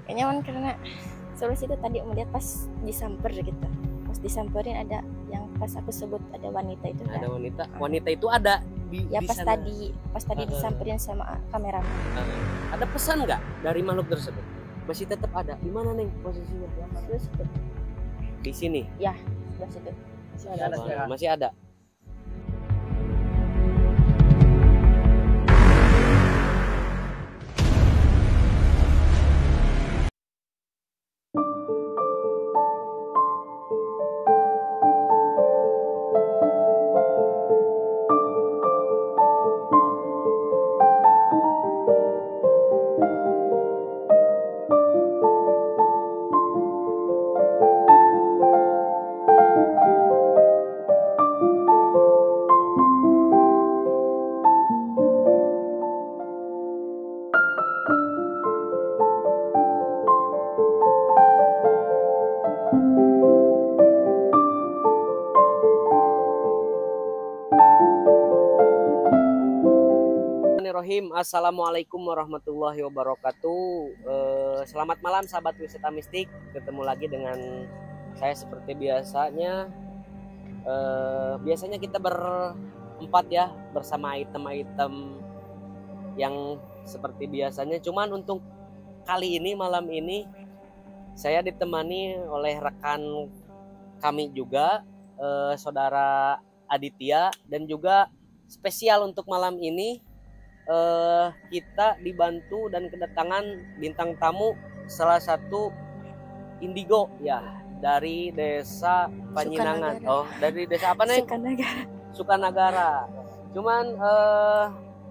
Kayaknya nyaman karena solusi itu tadi melihat pas disamper gitu. Pas disamperin ada yang pas aku sebut ada wanita itu kan. Ada wanita itu ada Ya di pas sana. tadi disamperin sama kameramen. Ada pesan nggak dari makhluk tersebut? Masih tetap ada. Di mana Neng posisinya? Terus itu. Di sini. Ya, sebelah situ. Masih ada. Assalamualaikum warahmatullahi wabarakatuh. Selamat malam sahabat wisata mistik. Ketemu lagi dengan saya seperti biasanya. Biasanya kita berempat ya, bersama item-item yang seperti biasanya. Cuman untuk kali ini, malam ini, saya ditemani oleh rekan kami juga, saudara Aditya, dan juga spesial untuk malam ini kita dibantu dan kedatangan bintang tamu salah satu indigo ya dari desa Panyinangan. Oh, dari desa apa nih? Sukanagara. Cuman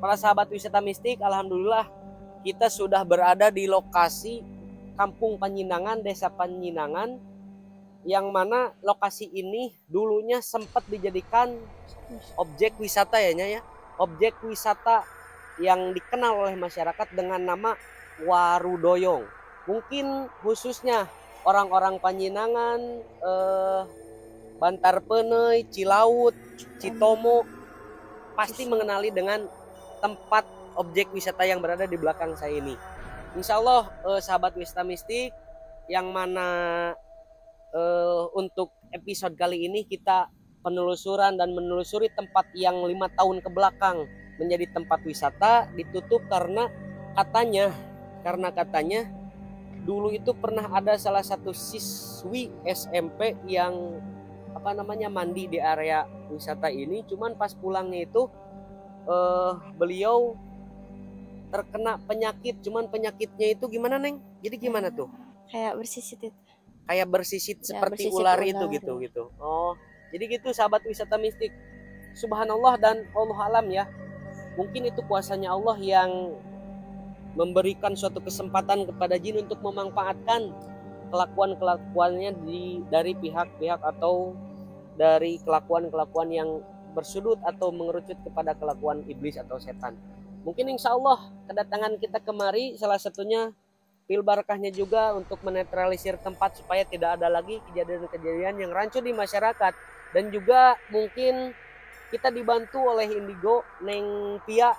para sahabat wisata mistik, alhamdulillah kita sudah berada di lokasi Kampung Panyinangan, Desa Panyinangan, yang mana lokasi ini dulunya sempat dijadikan objek wisata ya, objek wisata yang dikenal oleh masyarakat dengan nama Warudoyong. Mungkin khususnya orang-orang Panyinangan, Bantar Penei, Cilaut, Citomo pasti mengenali dengan tempat objek wisata yang berada di belakang saya ini. Insya Allah sahabat wisata mistik, yang mana untuk episode kali ini kita penelusuran dan menelusuri tempat yang 5 tahun ke belakang menjadi tempat wisata ditutup karena katanya dulu itu pernah ada salah satu siswi SMP yang mandi di area wisata ini. Cuman pas pulangnya itu beliau terkena penyakit. Cuman penyakitnya itu gimana Neng? Jadi gimana tuh? Kayak bersisit itu. Kayak bersisit ya, seperti ular itu gitu. Oh, jadi gitu sahabat wisata mistik. Subhanallah dan Allah alam ya. Mungkin itu kuasanya Allah yang memberikan suatu kesempatan kepada jin untuk memanfaatkan kelakuan-kelakuannya dari pihak-pihak atau dari kelakuan-kelakuan yang bersudut atau mengerucut kepada kelakuan iblis atau setan. Mungkin insya Allah kedatangan kita kemari salah satunya pil barakahnya juga untuk menetralisir tempat supaya tidak ada lagi kejadian-kejadian yang rancu di masyarakat. Dan juga mungkin kita dibantu oleh indigo Neng Tia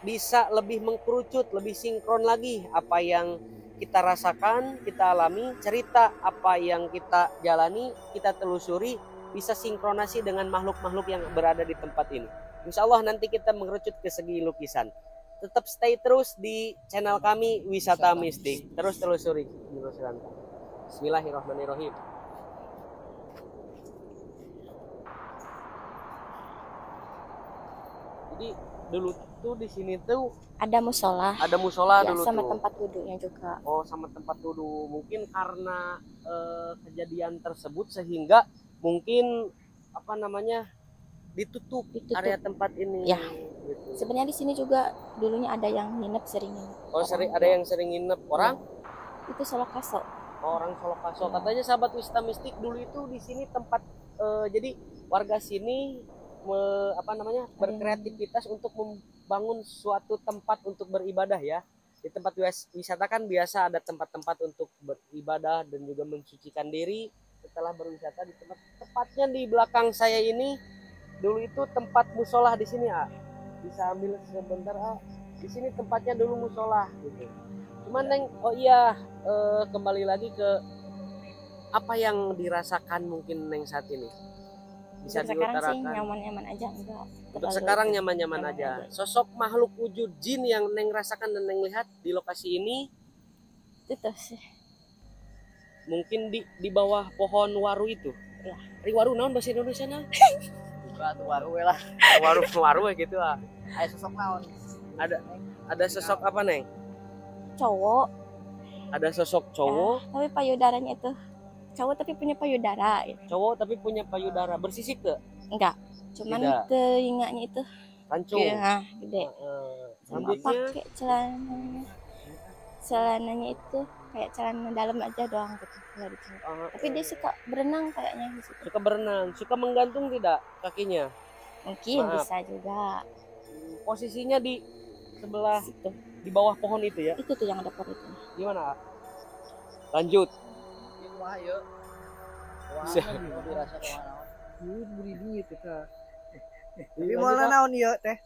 bisa lebih mengkerucut, lebih sinkron lagi apa yang kita rasakan, kita alami, cerita apa yang kita jalani, kita telusuri, bisa sinkronasi dengan makhluk-makhluk yang berada di tempat ini. Insya Allah nanti kita mengerucut ke segi lukisan. Tetap stay terus di channel kami Wisata Mistik. Terus telusuri. Bismillahirrahmanirrahim. Jadi dulu tuh di sini tuh ada musola. Ada musola ya, dulu sama tuh. Tempat wudhunya juga. Oh, sama tempat wudhu. Mungkin karena kejadian tersebut sehingga mungkin ditutup area tempat ini. Ya. Gitu. Sebenarnya di sini juga dulunya ada yang nginep, sering nginep. Oh, ada yang sering nginep orang? Ya. Itu Solokaso. Oh, orang Solokaso. Katanya sahabat wisata mistik dulu itu di sini tempat jadi warga sini berkreativitas untuk membangun suatu tempat untuk beribadah ya. Di tempat wisata kan biasa ada tempat-tempat untuk beribadah dan juga mensucikan diri setelah berwisata. Di tepatnya di belakang saya ini dulu itu tempat musola di sini bisa ambil sebentar Di sini tempatnya dulu musola gitu. Cuman Neng, oh iya, kembali lagi ke apa yang dirasakan mungkin Neng saat ini, bisa Untuk sekarang sih diutarakan. nyaman-nyaman aja, enggak Untuk terlalu sekarang itu. nyaman-nyaman Nyaman aja. aja. Sosok makhluk wujud jin yang Neng rasakan dan Neng lihat di lokasi ini Itu sih. mungkin di bawah pohon waru itu. Ya. Waru naon bahasa Indonesia nah? Buka tuh waru we lah. Waru gitu ah. Aya sosok naon? Ada sosok apa Neng? Cowok. Ada sosok cowok. Ya, tapi payudaranya itu cowok tapi punya payudara. Gitu. Cowok tapi punya payudara, bersisik ke? Enggak. Cuman Tidak. telinganya itu Kancung. ya, gede. Sama Rambutnya pakai celananya itu kayak celana dalam aja doang gitu. Nggak dicelana. Tapi dia suka berenang kayaknya di situ. suka berenang, suka menggantung tidak kakinya? Mungkin Maaf. bisa juga. Posisinya di sebelah Situ. di bawah pohon itu ya. Itu tuh yang ada itu. Gimana? Lanjut. Ieu mah yeuh. Wah, dirasa kumaha naon? Beri duit kita. Tapi moalna naon ieu teh?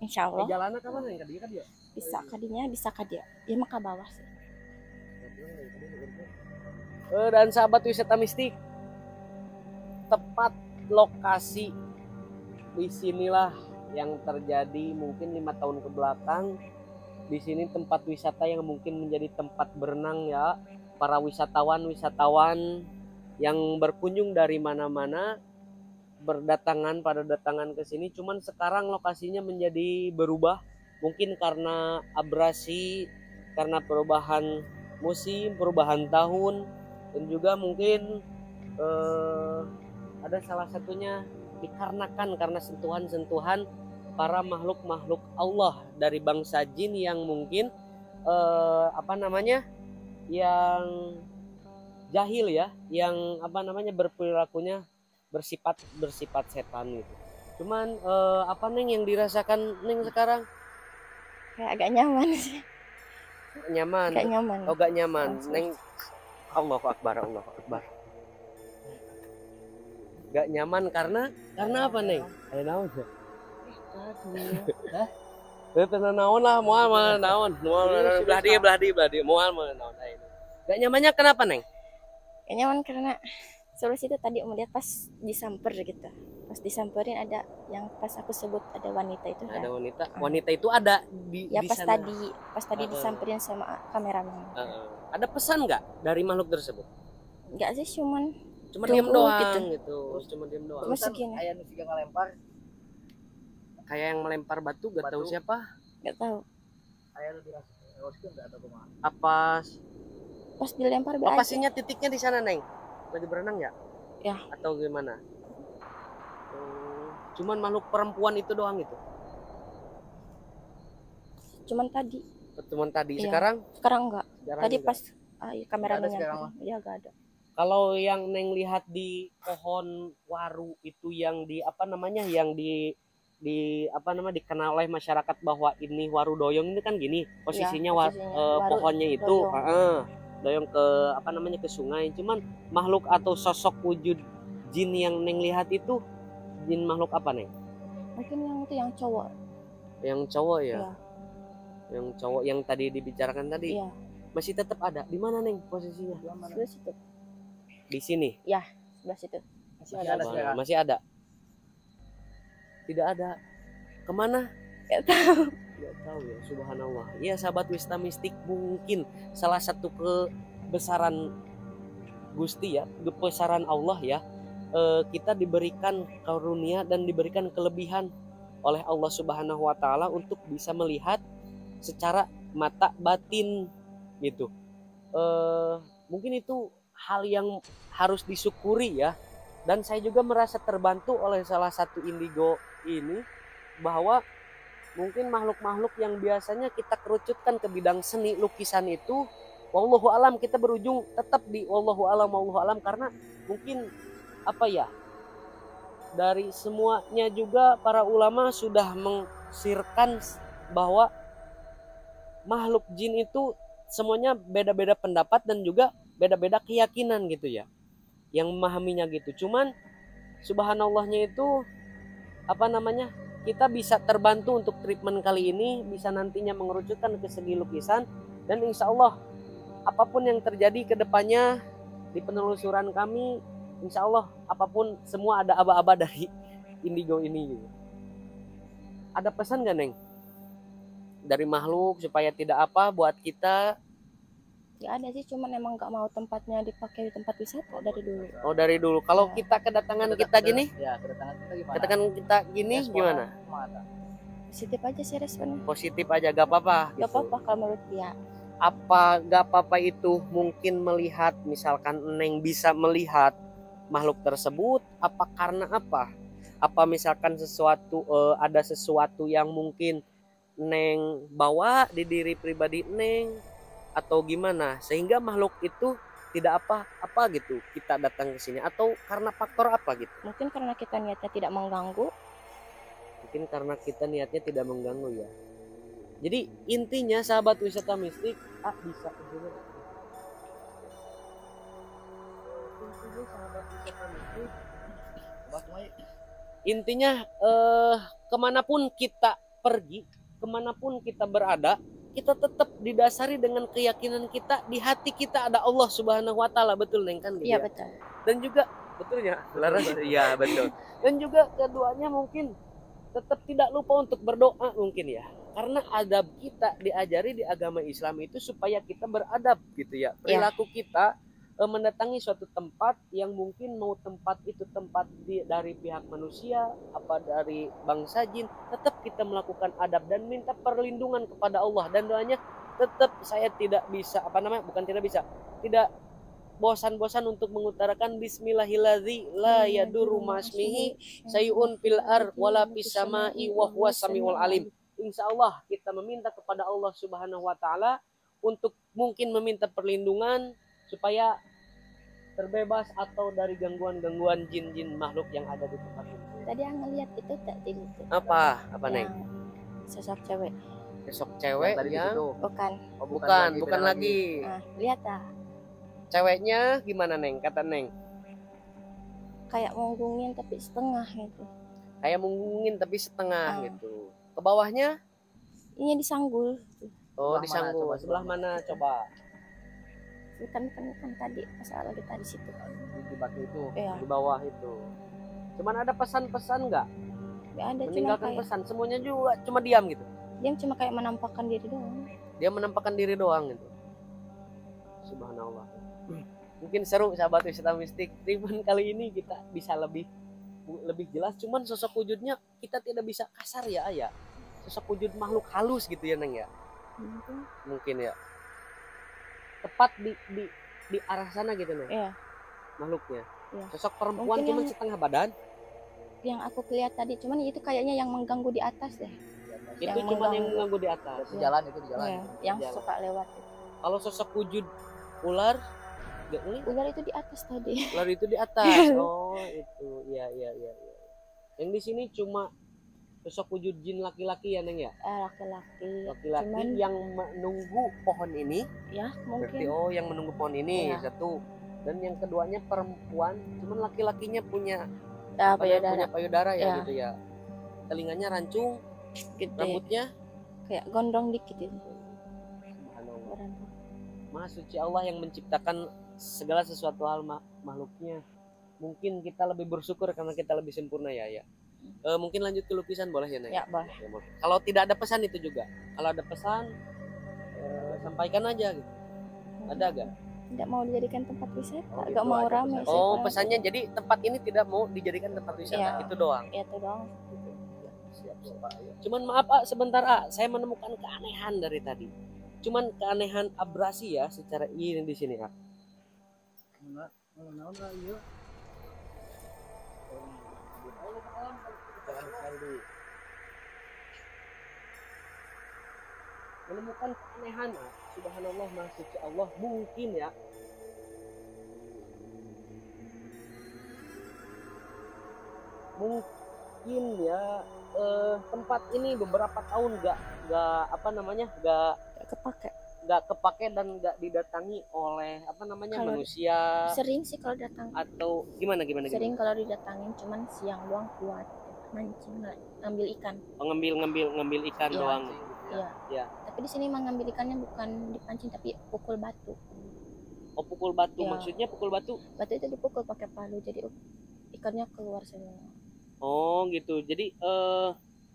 Insya Allah Jalannya kapan yang tadi kan ya? bisa kadinya bisa kadia. Ya mah ke bawah sih. Dan sahabat wisata mistik, tepat lokasi di sinilah yang terjadi mungkin 5 tahun ke belakang. Di sini tempat wisata yang mungkin menjadi tempat berenang ya, para wisatawan yang berkunjung dari mana-mana berdatangan ke sini. Cuman sekarang lokasinya menjadi berubah, mungkin karena abrasi, karena perubahan musim, perubahan tahun, dan juga mungkin ada salah satunya dikarenakan karena sentuhan-sentuhan para makhluk-makhluk Allah dari bangsa jin yang mungkin yang jahil ya, yang berperilakunya bersifat setan gitu. Cuman apa Neng yang dirasakan Neng sekarang? Kayak agak nyaman sih. Nyaman. Agak nyaman. Oh, gak nyaman. Langsung. Neng, Allahu Akbar. Gak nyaman karena apa Neng? Ayo naon ya? Tenang naon lah, moal naon. Belah dia, moal naon. Gak nyamannya kenapa Neng? Gak nyaman karena solusi itu tadi melihat pas disamper gitu. Pas disamperin ada yang pas aku sebut ada wanita itu. Ada wanita. Wanita itu ada di Ya di pas sana. tadi disamperin sama kameramen. Ada pesan nggak dari makhluk tersebut? Enggak sih, cuma Diam tunggu doang gitu. Cuma diam doang. Cuma segini. Aya nu siga ngalempar, Kayak yang melempar batu, gak tahu Batu. siapa. Enggak tahu. aya nu dirasa eoskeun da atau kumaha? Apa Pas dilempar beraja. lokasinya titiknya di sana Neng? Lagi berenang ya? Ya. Atau gimana? Cuman makhluk perempuan itu doang itu. Cuman tadi. Cuman tadi. Iya. Sekarang enggak. Sekarang Tadi juga. pas kameramen Nggak ada sekarang nyamperin. Ya enggak ada. Kalau yang Neng lihat di pohon waru itu yang dikenal oleh masyarakat bahwa ini waru doyong ini kan gini posisinya, waru pohonnya itu doyong. doyong ke sungai. Cuman makhluk atau sosok wujud jin yang Neng lihat itu jin makhluk apa Neng? Mungkin yang itu yang cowok. Yang cowok ya? Iya. Yang cowok yang tadi dibicarakan tadi Iya. masih tetap ada. Di mana Neng posisinya? Sebelah situ. Di sini. Sebelah situ. Masih ada sekarang. Masih ada. Tidak ada. Kemana? Enggak tahu. Tidak tahu ya, subhanallah. Ya sahabat wisata mistik, mungkin salah satu kebesaran Gusti ya, kebesaran Allah ya. Kita diberikan karunia dan diberikan kelebihan oleh Allah Subhanahu wa taala untuk bisa melihat secara mata batin gitu. Mungkin itu hal yang harus disyukuri ya. Dan saya juga merasa terbantu oleh salah satu indigo ini, bahwa mungkin makhluk-makhluk yang biasanya kita kerucutkan ke bidang seni lukisan itu, wallahu alam, kita berujung tetap di wallahu alam, karena mungkin apa ya, dari semuanya juga para ulama sudah mensirkan bahwa makhluk jin itu semuanya beda-beda pendapat dan juga beda-beda keyakinan gitu ya, yang memahaminya gitu. Cuman subhanallahnya itu kita bisa terbantu untuk treatment kali ini, bisa nantinya mengerucutkan ke segi lukisan Dan insya Allah apapun yang terjadi ke depannya di penelusuran kami, insya Allah apapun semua ada aba-aba dari indigo ini gitu. Ada pesan gak Neng dari makhluk supaya tidak apa buat kita? Gak ada sih, cuman emang gak mau tempatnya dipakai di tempat wisata dari dulu. Oh dari dulu. Kalau Ya. kita kedatangan kita gini, Ya, kedatangan kita gimana? kedatangan kita gini Responnya gimana? gimana? Positif aja sih responnya. Positif aja, gak apa-apa. Gak gitu. apa-apa kalau menurut dia. Apa gak apa-apa itu mungkin melihat, misalkan Neng bisa melihat makhluk tersebut, apa karena apa? Apa misalkan sesuatu ada sesuatu yang mungkin Neng bawa di diri pribadi Neng atau gimana sehingga makhluk itu tidak apa-apa gitu kita datang ke sini, atau karena faktor apa gitu? Mungkin karena kita niatnya tidak mengganggu. Mungkin karena kita niatnya tidak mengganggu ya. Jadi intinya sahabat wisata mistik, bisa intinya sahabat wisata mistik, intinya kemanapun kita pergi, kemanapun kita berada, kita tetap didasari dengan keyakinan kita di hati kita ada Allah Subhanahu wa taala, betul Neng kan gitu Iya ya? betul. Dan juga betulnya Laras, iya betul. Dan juga keduanya mungkin tetap tidak lupa untuk berdoa mungkin ya. Karena adab kita diajari di agama Islam itu supaya kita beradab gitu ya. Perilaku kita mendatangi suatu tempat yang mungkin mau tempat itu tempat dari pihak manusia apa dari bangsa jin, tetap kita melakukan adab dan minta perlindungan kepada Allah, dan doanya tetap saya tidak bisa tidak bosan-bosan untuk mengutarakan bismillahilladzi la yadurru ma'asmihi sayun fil ar wala fis samai wa huwas samiul alim. Insya Allah kita meminta kepada Allah Subhanahu wa taala untuk mungkin meminta perlindungan supaya terbebas atau dari gangguan-gangguan jin-jin makhluk yang ada di tempat ini. Tadi yang ngeliat itu tak itu. Apa Neng? Yang sosok cewek. Sosok cewek tadi yang Bukan. oh, bukan lagi. Nah, lihat ah. Ceweknya gimana Neng? Kata Neng Kayak mengunggungin tapi setengah gitu. kayak menggungin tapi setengah gitu. Ke bawahnya? Ini disanggul. Oh, Sebelah disanggul. mana? Sebelah mana coba? Bukan tadi masalah kita di situ. Di batu itu. Iya. Di bawah itu. Cuman ada pesan-pesan nggak? Gak ada, cuma Meninggalkan kayak pesan. Semuanya juga cuma diam gitu. dia cuma kayak menampakkan diri doang. Dia menampakkan diri doang gitu. Subhanallah. Mungkin seru sahabat wisata mistik. Cuman kali ini kita bisa lebih jelas. Cuman sosok wujudnya kita tidak bisa kasar ya ayah. Sosok wujud makhluk halus gitu ya Neng ya. Mungkin ya. Tepat di arah sana gitu Neng. Iya. Makhluknya. Iya. Sosok perempuan Mungkin cuma yang- setengah badan. Yang aku lihat tadi, cuman itu kayaknya yang mengganggu di atas deh. Itu Yang cuma yang mengganggu. mengganggu di atas. Di jalan itu di jalan. Iya, yang Jalan. suka lewat. Kalau sosok wujud ular, gak ini? Ular itu di atas tadi. Ular itu di atas. Oh itu, iya. Yang di sini cuma sosok wujud jin laki-laki ya Neng ya. Laki-laki. Laki-laki Cuman yang menunggu pohon ini. ya Berarti mungkin. yang menunggu pohon ini Iya. satu. Dan yang keduanya perempuan, cuman laki-lakinya punya Payudara payudara ya Iya. gitu ya. Telinganya rancung, gede. rambutnya Kayak gondrong dikit itu. subhanallah. Berantah. Maha suci Allah yang menciptakan segala sesuatu hal makhluknya. Mungkin kita lebih bersyukur karena kita lebih sempurna ya. Mungkin lanjut ke lukisan boleh ya Neng? Ya, boleh. Kalau tidak ada pesan itu juga. Kalau ada pesan sampaikan aja gitu. Ada gak? Tidak mau dijadikan tempat wisata, Oh, gak gitu mau aja ramai. pesannya. Oh sih, pesannya jadi tempat ini tidak mau dijadikan tempat wisata. Iya. Itu doang. ya itu dong. Siap. Cuman maaf sebentar saya menemukan keanehan dari tadi. Cuman keanehan abrasi ya secara ini di sini menemukan keanehan subhanallah maha suci Allah. Mungkin ya tempat ini beberapa tahun gak Gak kepake. kepake dan gak didatangi oleh Kalau manusia Sering sih kalau datang. atau gimana Sering kalau didatangin, cuman siang doang kuat mancing ngambil ikan. ngambil ikan Iya. doang. Iya. Ya. Tapi di sini mengambil ikannya bukan dipancing tapi pukul batu. Oh, pukul batu. Ya. Maksudnya pukul batu? Batu itu dipukul pakai palu jadi ikannya keluar semua. Oh gitu. Jadi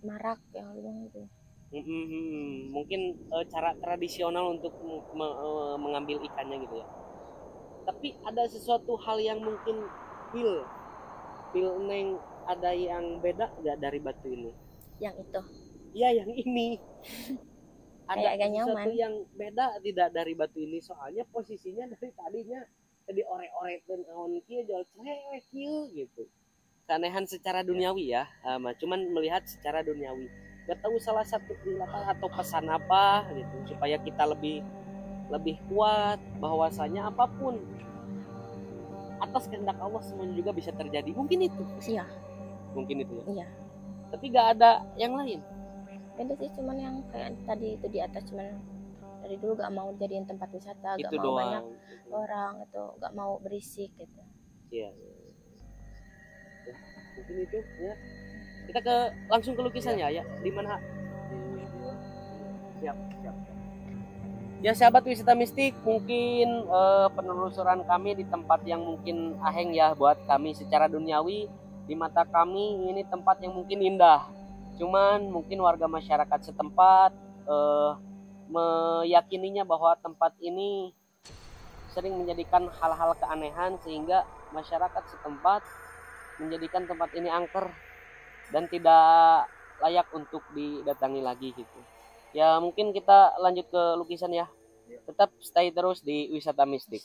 Marak yang bilang itu. Mungkin cara tradisional untuk mengambil ikannya gitu ya. Tapi ada sesuatu hal yang mungkin Pil Neng, ada yang beda nggak dari batu ini? Yang itu. Iya, yang ini. Ada Kayak sesuatu nyaman. yang beda tidak dari batu ini, soalnya posisinya dari tadinya jadi ore-ore dan awan kia jual cerewet gitu. Keanehan secara duniawi ya, cuman melihat secara duniawi. Gak tahu salah satu atau pesan apa gitu supaya kita lebih kuat bahwasanya apapun atas kehendak Allah semuanya juga bisa terjadi. Mungkin itu. Iya. Mungkin itu ya. Iya. Tapi gak ada yang lain. Beda sih, cuman yang kayak tadi itu di atas, cuman dari dulu gak mau jadiin tempat wisata, Itu gak mau doang. banyak orang itu, gak mau berisik gitu. Iya. Ya, mungkin itu ya. Kita langsung ke lukisannya ya. Di mana? Siap. Ya sahabat wisata mistik, mungkin penelusuran kami di tempat yang mungkin aheng ya buat kami secara duniawi. Di mata kami ini tempat yang mungkin indah. Cuman mungkin warga masyarakat setempat meyakininya bahwa tempat ini sering menjadikan hal-hal keanehan sehingga masyarakat setempat menjadikan tempat ini angker dan tidak layak untuk didatangi lagi gitu. Ya mungkin kita lanjut ke lukisan ya. Tetap stay terus di wisata mistik.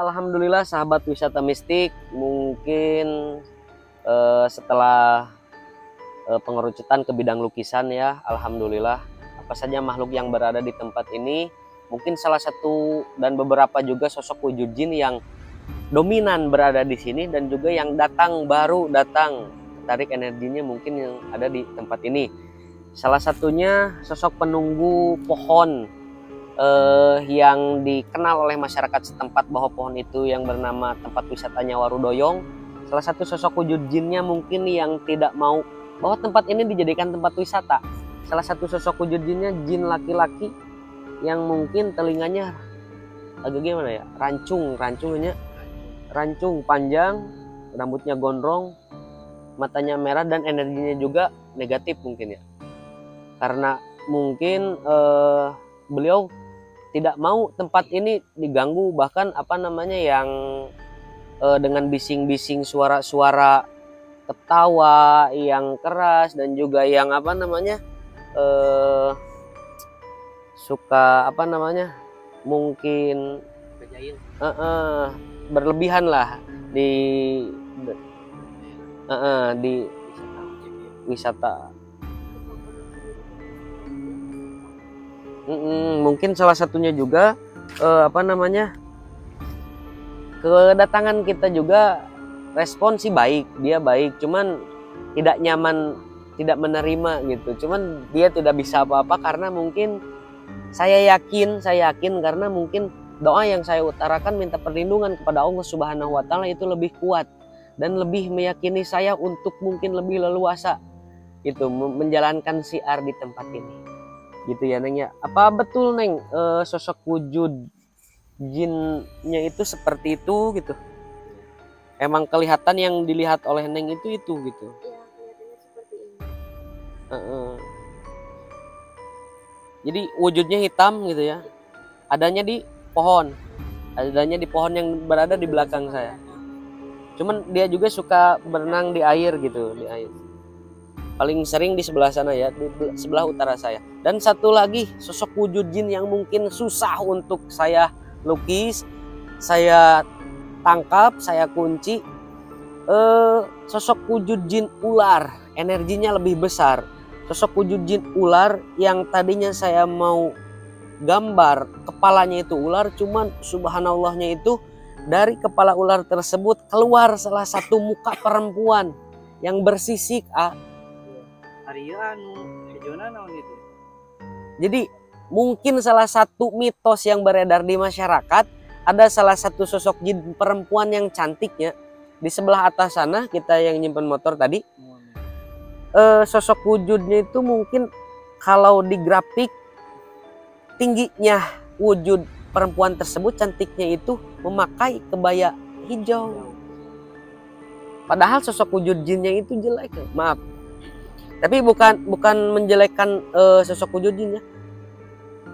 Alhamdulillah sahabat wisata mistik, mungkin setelah pengerucutan ke bidang lukisan ya, alhamdulillah apa saja makhluk yang berada di tempat ini, mungkin salah satu dan beberapa juga sosok wujud jin yang dominan berada di sini dan juga yang baru datang, tarik energinya mungkin yang ada di tempat ini. Salah satunya sosok penunggu pohon yang dikenal oleh masyarakat setempat bahwa pohon itu yang bernama tempat wisatanya Warudoyong. Salah satu sosok wujud jinnya mungkin yang tidak mau bahwa tempat ini dijadikan tempat wisata. Salah satu sosok wujud jinnya jin laki-laki yang mungkin telinganya agak gimana ya, rancung panjang, rambutnya gondrong, matanya merah dan energinya juga negatif mungkin ya. Karena mungkin beliau tidak mau tempat ini diganggu, bahkan yang dengan bising-bising suara-suara ketawa yang keras dan juga yang suka apa namanya, mungkin berlebihan lah di wisata. Mungkin salah satunya juga apa namanya, kedatangan kita juga respon sih baik, dia baik, cuman tidak nyaman, tidak menerima gitu. Cuman dia tidak bisa apa-apa karena mungkin saya yakin karena mungkin doa yang saya utarakan minta perlindungan kepada Allah Subhanahu wa taala itu lebih kuat dan lebih meyakini saya untuk mungkin lebih leluasa gitu menjalankan syiar di tempat ini. Gitu ya Neng ya. Apa betul Neng sosok wujud jinnya itu seperti itu gitu? Emang kelihatan yang dilihat oleh Neng itu gitu? Iya, kelihatannya seperti ini. Jadi wujudnya hitam gitu ya. Adanya di pohon. Adanya di pohon yang berada di belakang saya. Cuman dia juga suka berenang di air gitu, di air. Paling sering di sebelah sana ya, di sebelah utara saya. Dan satu lagi sosok wujud jin yang mungkin susah untuk saya lukis, saya tangkap, saya kunci. Sosok wujud jin ular, energinya lebih besar. Sosok wujud jin ular yang tadinya saya mau gambar kepalanya itu ular, cuman subhanallahnya itu dari kepala ular tersebut keluar salah satu muka perempuan yang bersisik. Jadi mungkin salah satu mitos yang beredar di masyarakat, ada salah satu sosok jin perempuan yang cantiknya di sebelah atas sana, kita yang nyimpen motor tadi. Sosok wujudnya itu mungkin kalau di grafik tingginya wujud perempuan tersebut, cantiknya itu memakai kebaya hijau. Padahal sosok wujud jinnya itu jelek, maaf. Tapi bukan menjelekkan sosok wujud jinnya.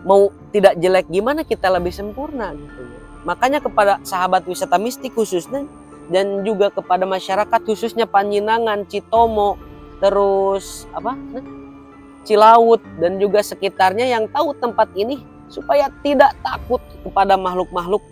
Mau tidak jelek gimana, kita lebih sempurna gitu. Makanya kepada sahabat wisata mistik khususnya dan juga kepada masyarakat khususnya Panjenengan, Citomo, terus Cilaut dan juga sekitarnya yang tahu tempat ini, supaya tidak takut kepada makhluk-makhluk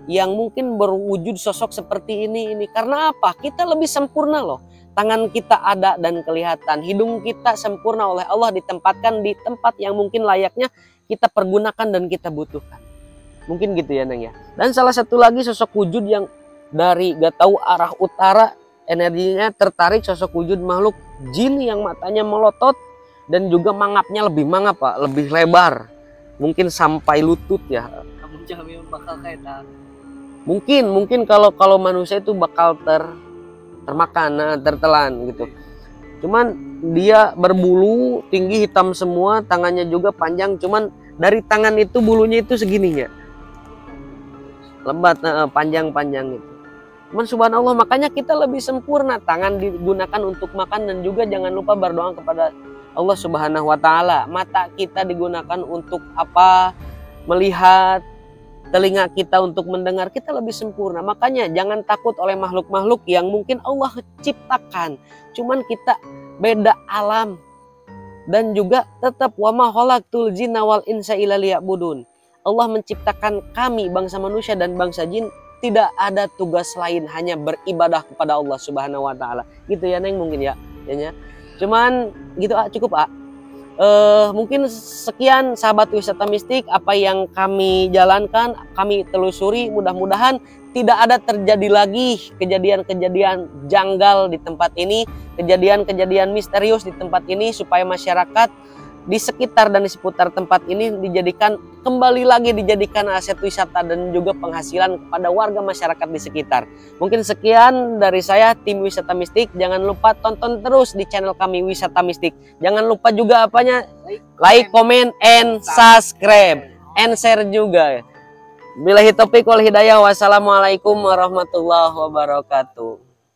yang mungkin berwujud sosok seperti ini. Karena apa? Kita lebih sempurna loh. Tangan kita ada dan kelihatan, hidung kita sempurna oleh Allah ditempatkan di tempat yang mungkin layaknya kita pergunakan dan kita butuhkan. Mungkin gitu ya Neng ya. Dan salah satu lagi sosok wujud yang dari gak tahu arah utara, energinya tertarik, sosok wujud makhluk jin yang matanya melotot dan juga mangapnya lebih mangap Pak, lebih lebar. Mungkin sampai lutut ya. Kamu jamin bakal kayak Mungkin kalau manusia itu bakal termakan, tertelan gitu. Cuman dia berbulu, tinggi, hitam semua, tangannya juga panjang, cuman dari tangan itu bulunya itu segininya. Lebat, panjang-panjang gitu. Cuman subhanallah, makanya kita lebih sempurna. Tangan digunakan untuk makan dan juga jangan lupa berdoa kepada Allah Subhanahu wa taala. Mata kita digunakan untuk apa? Melihat. Telinga kita untuk mendengar, kita lebih sempurna. Makanya jangan takut oleh makhluk-makhluk yang mungkin Allah ciptakan. Cuman kita beda alam. Dan juga tetap wa ma khalaqtul jinna wal insa illa liya'budun. Allah menciptakan kami bangsa manusia dan bangsa jin, tidak ada tugas lain hanya beribadah kepada Allah Subhanahu wa taala. Gitu ya Neng mungkin ya. Cuman gitu cukup mungkin sekian sahabat wisata mistik apa yang kami jalankan, kami telusuri, mudah-mudahan tidak ada terjadi lagi kejadian-kejadian janggal di tempat ini, kejadian-kejadian misterius di tempat ini, supaya masyarakat di sekitar dan di seputar tempat ini kembali lagi dijadikan aset wisata dan juga penghasilan kepada warga masyarakat di sekitar. Mungkin sekian dari saya, tim Wisata Mistik. Jangan lupa tonton terus di channel kami Wisata Mistik. Jangan lupa juga like, comment, and subscribe, and share juga. Billahi taufiq wal hidayah. Wassalamualaikum warahmatullahi wabarakatuh.